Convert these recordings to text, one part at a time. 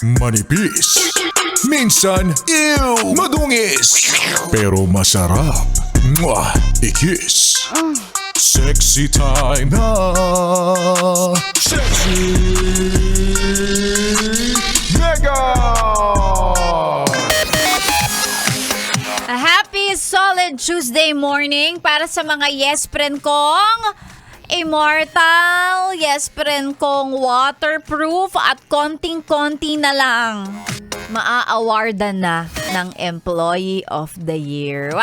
Manipis. Minsan, ew, madungis. Pero masarap. Mwah, ikis. Sexy time na. Sexy Mega! A happy solid Tuesday morning para sa mga yes friend kong immortal, yes friend kong waterproof at konting-konti na lang maa-awardan na ng Employee of the Year.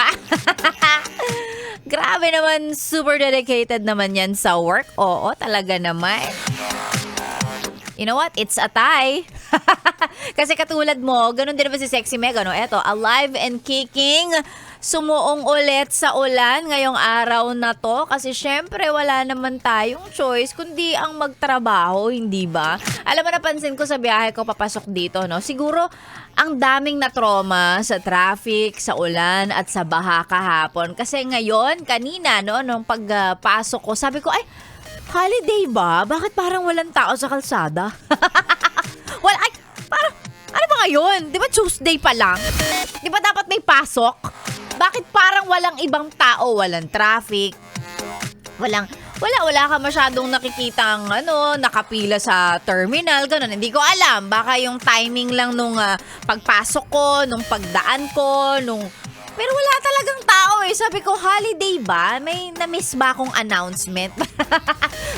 Grabe naman, super dedicated naman yan sa work. Oo, talaga naman. You know what? It's a tie. Kasi katulad mo, ganun din naman si Sexy Meg, no? Eto, alive and kicking, sumuong ulit sa ulan ngayong araw na to. Kasi syempre, wala naman tayong choice kundi ang magtrabaho, hindi ba? Alam mo, napansin ko sa biyahe ko papasok dito, no? Siguro, ang daming na-trauma sa traffic, sa ulan, at sa baha kahapon. Kasi ngayon, kanina, no, nung pagpasok ko, sabi ko, ay, holiday ba? Bakit parang walang tao sa kalsada? Well, ay, parang, ano ba ngayon? Di ba Tuesday pa lang? Di ba dapat may pasok? Bakit parang walang ibang tao? Walang traffic? Wala ka masyadong nakikitang nakapila sa terminal, ganun. Hindi ko alam. Baka yung timing lang nung pagpasok ko, nung pagdaan ko, Pero wala talagang tao eh. Sabi ko, holiday ba? May na-miss ba akong announcement?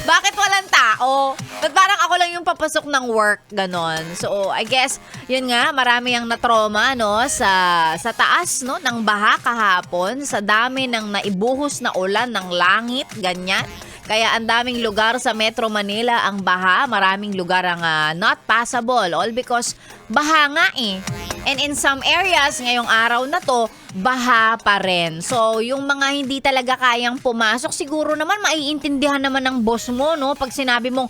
Bakit walang tao? Ba't parang ako lang yung papasok ng work, ganon. So, I guess, yun nga, marami ang na-trauma, sa taas, ng baha kahapon, sa dami ng naibuhos na ulan ng langit, ganyan. Kaya ang daming lugar sa Metro Manila ang baha, maraming lugar ang not passable, all because baha nga eh. And in some areas, ngayong araw na to, baha pa rin. So, yung mga hindi talaga kayang pumasok, siguro naman maiintindihan naman ng boss mo, no? Pag sinabi mong,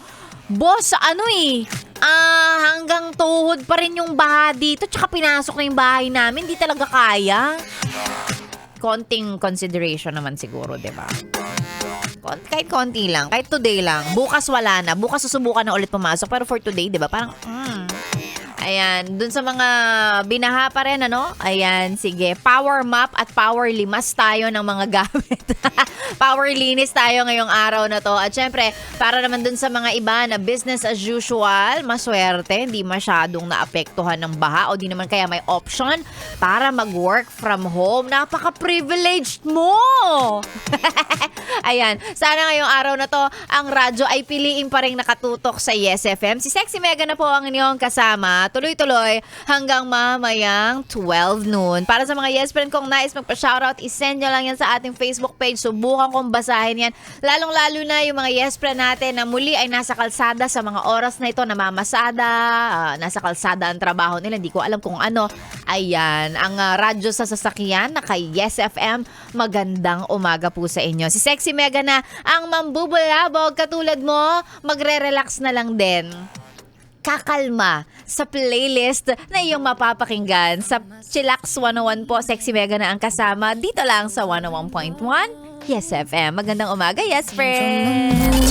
boss, hanggang tuhod pa rin yung baha dito, tsaka pinasok na yung bahay namin, hindi talaga kaya. Konting consideration naman siguro, di ba? Kahit konti lang, kahit today lang. Bukas wala na. Bukas susubukan na ulit pumasok. Pero for today, di ba? Parang, Ayan, dun sa mga binaha pa rin, Ayan, sige. Power mop at power limas tayo ng mga gamit. Power linis tayo ngayong araw na to. At syempre, para naman dun sa mga iba na business as usual, maswerte, hindi masyadong naapektuhan ng baha o di naman kaya may option para mag-work from home. Napaka-privileged mo! Ayan, sana ngayong araw na to, ang radyo ay piliin pa rin nakatutok sa Yes FM. Si Sexy Mega na po ang inyong kasama. Tuloy-tuloy hanggang mamayang 12 noon. Para sa mga yes friend kong nais magpa-shoutout, isend nyo lang yan sa ating Facebook page. Subukan kong basahin yan. Lalong-lalo na yung mga yes friend natin na muli ay nasa kalsada sa mga oras na ito, namamasada, nasa kalsada ang trabaho nila. Hindi ko alam kung ano. Ayan, ang radyo sa sasakyan na kay Yes FM. Magandang umaga po sa inyo. Si Sexy Mega na ang mambubulabog. Katulad mo, magre-relax na lang din. Kakalma sa playlist na iyong mapapakinggan sa Chillax 101 po. Sexy Mega na ang kasama dito lang sa 101.1 Yes FM. Magandang umaga, yes friend!